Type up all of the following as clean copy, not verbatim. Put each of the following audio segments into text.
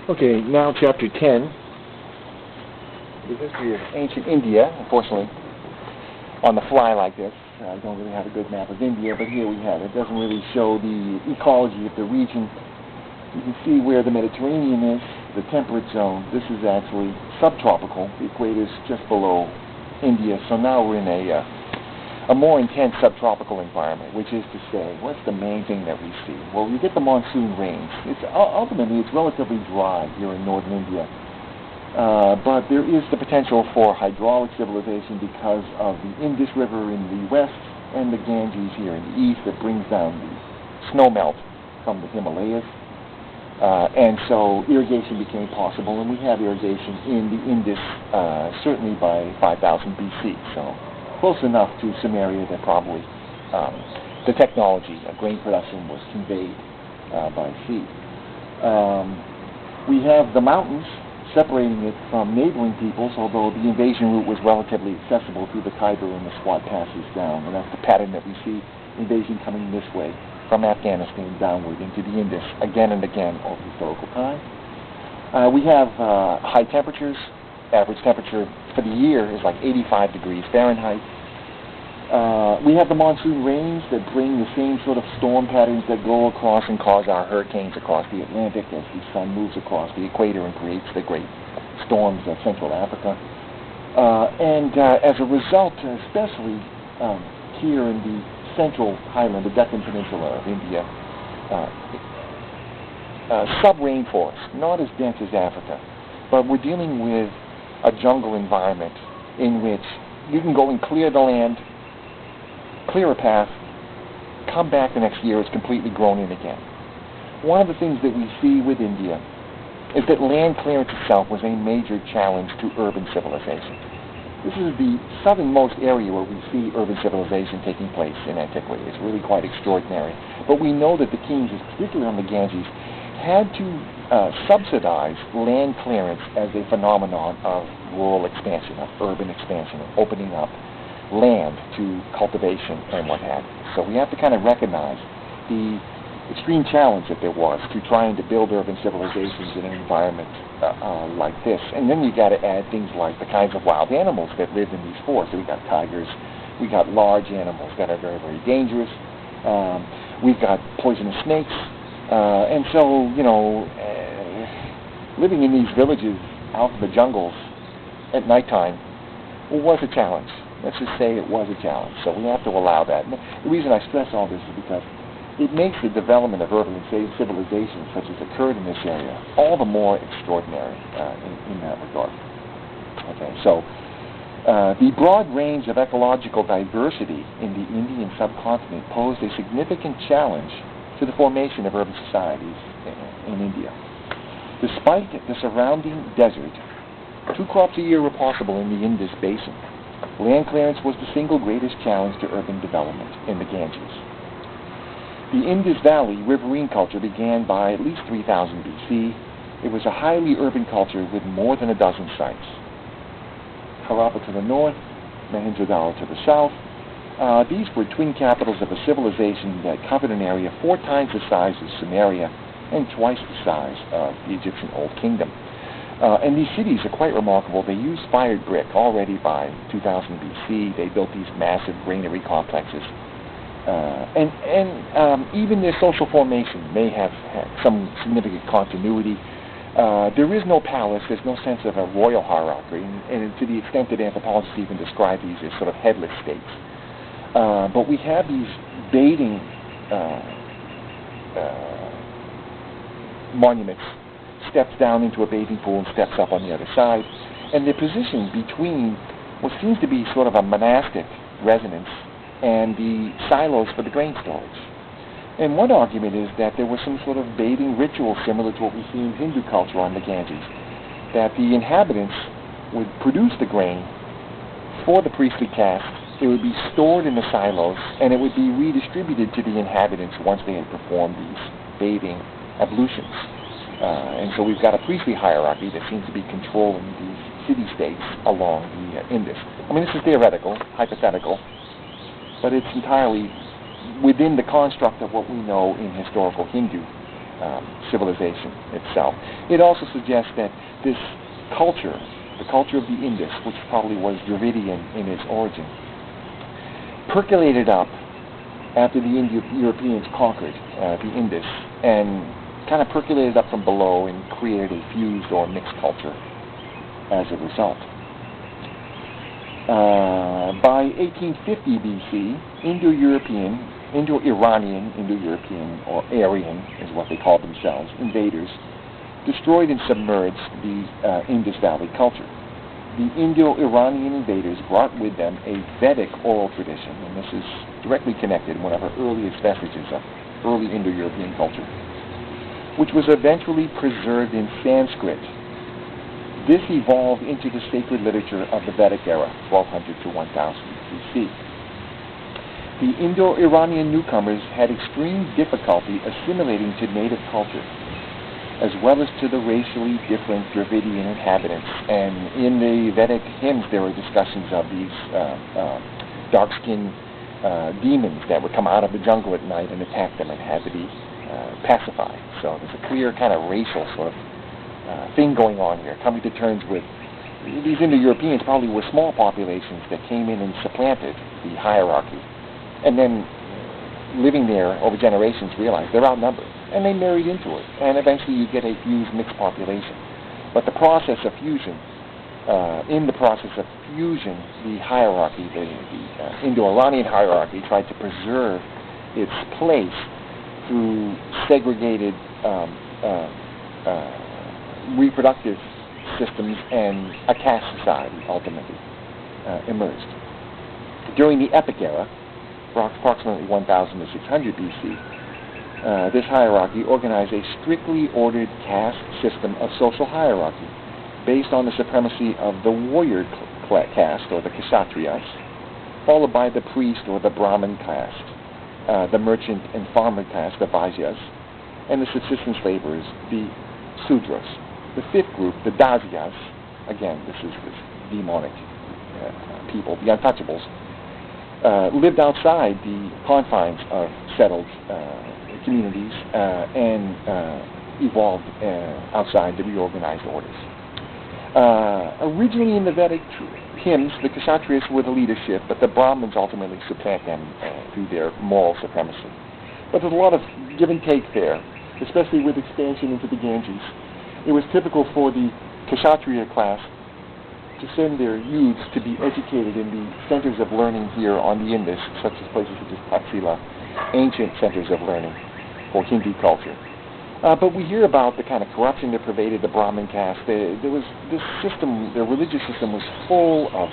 Okay, now chapter 10, the history of ancient India. Unfortunately, on the fly like this, I don't really have a good map of India, but here we have it. It doesn't really show the ecology of the region. You can see where the Mediterranean is, the temperate zone. This is actually subtropical. The equator is just below India, so now we're in a more intense subtropical environment, which is to say, what's the main thing that we see? Well, you get the monsoon rains. Ultimately, it's relatively dry here in northern India, but there is the potential for hydraulic civilization because of the Indus River in the west and the Ganges here in the east that brings down the snowmelt from the Himalayas. And so irrigation became possible, and we have irrigation in the Indus certainly by 5000 BC. So close enough to Sumeria that probably the technology of grain production was conveyed by sea. We have the mountains separating it from neighboring peoples, although the invasion route was relatively accessible through the Khyber and the Swat passes down, and that's the pattern that we see, invasion coming this way from Afghanistan downward into the Indus again and again over historical time. We have high temperatures. Average temperature for the year is like 85 degrees Fahrenheit. We have the monsoon rains that bring the same sort of storm patterns that go across and cause our hurricanes across the Atlantic as the sun moves across the equator and creates the great storms of Central Africa. As a result, especially here in the central highland, the Deccan Peninsula of India, sub-rainforest, not as dense as Africa, but we're dealing with a jungle environment in which you can go and clear the land, clear a path, come back the next year, it's completely grown in again. One of the things that we see with India is that land clearance itself was a major challenge to urban civilization. This is the southernmost area where we see urban civilization taking place in antiquity. It's really quite extraordinary. But we know that the kings, particularly on the Ganges, had to subsidize land clearance as a phenomenon of rural expansion, of urban expansion, of opening up land to cultivation and what have you. So we have to kind of recognize the extreme challenge that there was to trying to build urban civilizations in an environment like this. And then you got to add things like the kinds of wild animals that live in these forests. So we got tigers, we got large animals that are very, very dangerous. We've got poisonous snakes. And so, living in these villages out in the jungles at nighttime was a challenge. Let's just say it was a challenge. So we have to allow that. And the reason I stress all this is because it makes the development of urban civilizations such as occurred in this area all the more extraordinary in that regard. Okay, so the broad range of ecological diversity in the Indian subcontinent posed a significant challenge to the formation of urban societies in India. Despite the surrounding desert, 2 crops a year were possible in the Indus Basin. Land clearance was the single greatest challenge to urban development in the Ganges. The Indus Valley riverine culture began by at least 3000 BC. It was a highly urban culture with more than a dozen sites. Harappa to the north, Mohenjo-daro to the south. These were twin capitals of a civilization that covered an area 4 times the size of Sumeria and twice the size of the Egyptian Old Kingdom. And these cities are quite remarkable. They used fired brick already by 2000 BC. They built these massive granary complexes. Even their social formation may have had some significant continuity. There is no palace. There's no sense of a royal hierarchy. And to the extent that anthropologists even describe these as sort of headless states. But we have these bathing monuments, steps down into a bathing pool and steps up on the other side. And they're positioned between what seems to be sort of a monastic residence and the silos for the grain storage. And one argument is that there was some sort of bathing ritual similar to what we see in Hindu culture on the Ganges, that the inhabitants would produce the grain for the priestly caste. It would be stored in the silos, and it would be redistributed to the inhabitants once they had performed these bathing ablutions. And so we've got a priestly hierarchy that seems to be controlling these city-states along the Indus. I mean, this is theoretical, hypothetical, but it's entirely within the construct of what we know in historical Hindu civilization itself. It also suggests that this culture, the culture of the Indus, which probably was Dravidian in its origin, percolated up after the Europeans conquered the Indus, and kind of percolated up from below and created a fused or mixed culture as a result. By 1850 BC, Indo-Iranian, or Aryan is what they called themselves, invaders, destroyed and submerged the Indus Valley culture. The Indo-Iranian invaders brought with them a Vedic oral tradition, and this is directly connected, one of our earliest vestiges of early Indo-European culture, which was eventually preserved in Sanskrit. This evolved into the sacred literature of the Vedic era, 1200 to 1000 BC. The Indo-Iranian newcomers had extreme difficulty assimilating to native culture, as well as to the racially different Dravidian inhabitants. And in the Vedic hymns, there are discussions of these dark-skinned demons that would come out of the jungle at night and attack them and had to be pacified. So there's a clear kind of racial sort of thing going on here, coming to terms with these Indo-Europeans probably were small populations that came in and supplanted the hierarchy, and then living there over generations realized they're outnumbered, and they married into it, and eventually you get a fused mixed population. But the process of fusion, the hierarchy, the Indo-Iranian hierarchy, tried to preserve its place through segregated reproductive systems, and a caste society ultimately emerged. During the Epic era, approximately 1000 to 600 BC, this hierarchy organized a strictly ordered caste system of social hierarchy based on the supremacy of the warrior caste, or the Kshatriyas, followed by the priest or the Brahmin caste, the merchant and farmer caste, the Vaishyas, and the subsistence laborers, the Sudras. The fifth group, the Dasyas, again, this is this demonic people, the untouchables, lived outside the confines of settled communities and evolved outside the reorganized orders. Originally in the Vedic hymns, the Kshatriyas were the leadership, but the Brahmins ultimately supplant them through their moral supremacy. But there's a lot of give and take there, especially with expansion into the Ganges. It was typical for the Kshatriya class to send their youths to be educated in the centers of learning here on the Indus, such as places such as Taxila, ancient centers of learning for Hindu culture. But we hear about the kind of corruption that pervaded the Brahmin caste. There was this system, their religious system was full of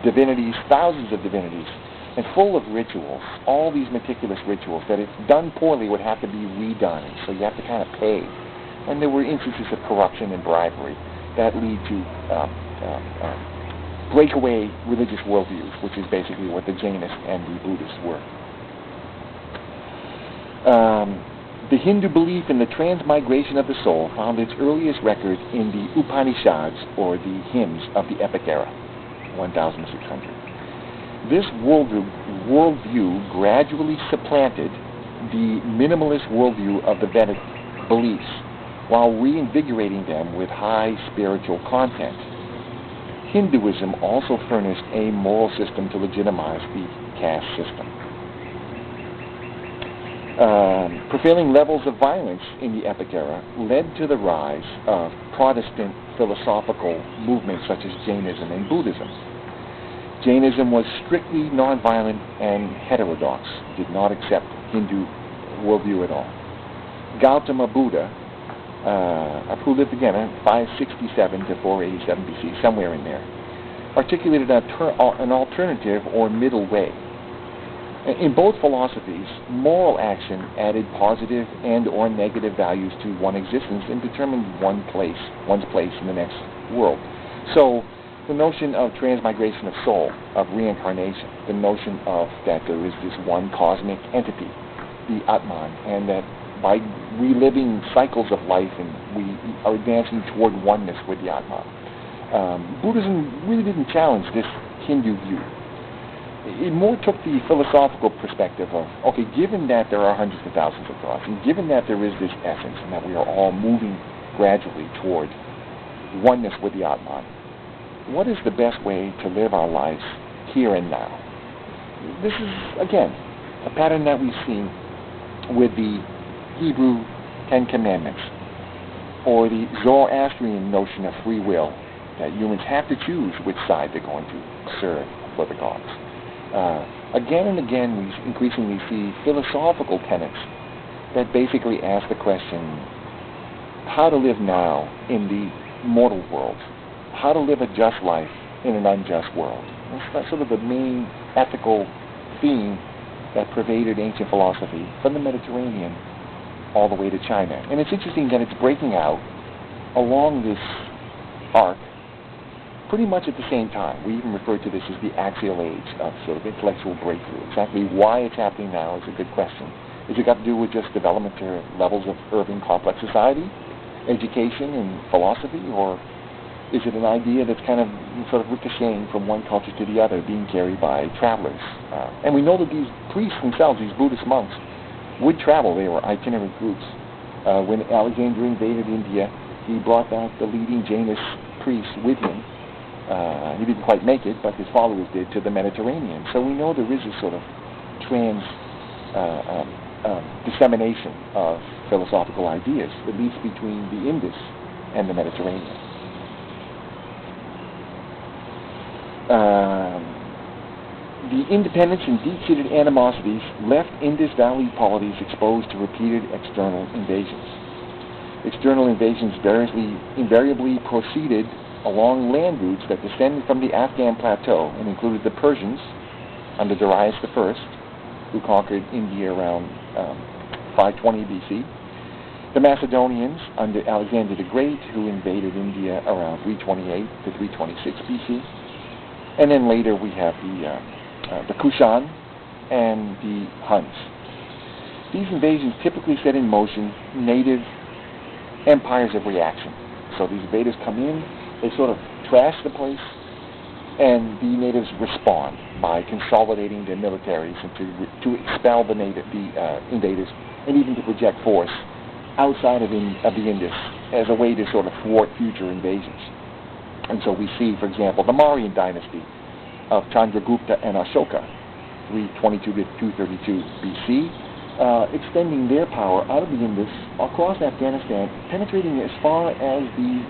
divinities, thousands of divinities, and full of rituals, all these meticulous rituals that if done poorly would have to be redone, so you have to kind of pay. And there were instances of corruption and bribery that lead to breakaway religious worldviews, which is basically what the Jainists and the Buddhists were. The Hindu belief in the transmigration of the soul found its earliest record in the Upanishads, or the hymns of the Epic era, 1600. This worldview gradually supplanted the minimalist worldview of the Vedic beliefs, while reinvigorating them with high spiritual content. Hinduism also furnished a moral system to legitimize the caste system. Prevailing levels of violence in the Epic era led to the rise of Protestant philosophical movements such as Jainism and Buddhism. Jainism was strictly nonviolent and heterodox, did not accept Hindu worldview at all. Gautama Buddha, who lived again in 567 to 487 BC, somewhere in there, articulated an alternative or middle way. In both philosophies, moral action added positive and or negative values to one's existence and determined one's place in the next world. So the notion of transmigration of soul, of reincarnation, the notion of that there is this one cosmic entity, the Atman, and that by reliving cycles of life and we are advancing toward oneness with the Atman. Buddhism really didn't challenge this Hindu view. it more took the philosophical perspective of, okay, given that there are hundreds of thousands of gods, and given that there is this essence, and that we are all moving gradually toward oneness with the Atman, what is the best way to live our lives here and now? This is, again, a pattern that we've seen with the Hebrew Ten Commandments, or the Zoroastrian notion of free will, that humans have to choose which side they're going to serve for the gods. Again and again, we increasingly see philosophical tenets that basically ask the question, how to live now in the mortal world, how to live a just life in an unjust world. That's sort of the main ethical theme that pervaded ancient philosophy from the Mediterranean all the way to China. And it's interesting that it's breaking out along this arc pretty much at the same time. We even refer to this as the axial age of sort of intellectual breakthrough. Exactly why it's happening now is a good question. Has it got to do with just development to levels of urban complex society, education and philosophy, or is it an idea that's kind of sort of ricocheting from one culture to the other, being carried by travelers? And we know that these priests themselves, these Buddhist monks, would travel. They were itinerant groups. When Alexander invaded India, he brought back the leading Jainist priests with him. He didn't quite make it, but his followers did, to the Mediterranean. So we know there is a sort of dissemination of philosophical ideas, at least between the Indus and the Mediterranean. The independence and deep-seated animosities left Indus Valley polities exposed to repeated external invasions. External invasions invariably proceeded along land routes that descended from the Afghan plateau and included the Persians under Darius I, who conquered India around 520 BC, the Macedonians under Alexander the Great, who invaded India around 328 to 326 BC, and then later we have the Kushan and the Huns. These invasions typically set in motion native empires of reaction. So these invaders come in, they sort of trash the place, and the natives respond by consolidating their militaries and to expel the invaders, and even to project force outside of the Indus as a way to sort of thwart future invasions. And so we see, for example, the Mauryan dynasty of Chandragupta and Ashoka, 322 to 232 BC, extending their power out of the Indus across Afghanistan, penetrating as far as the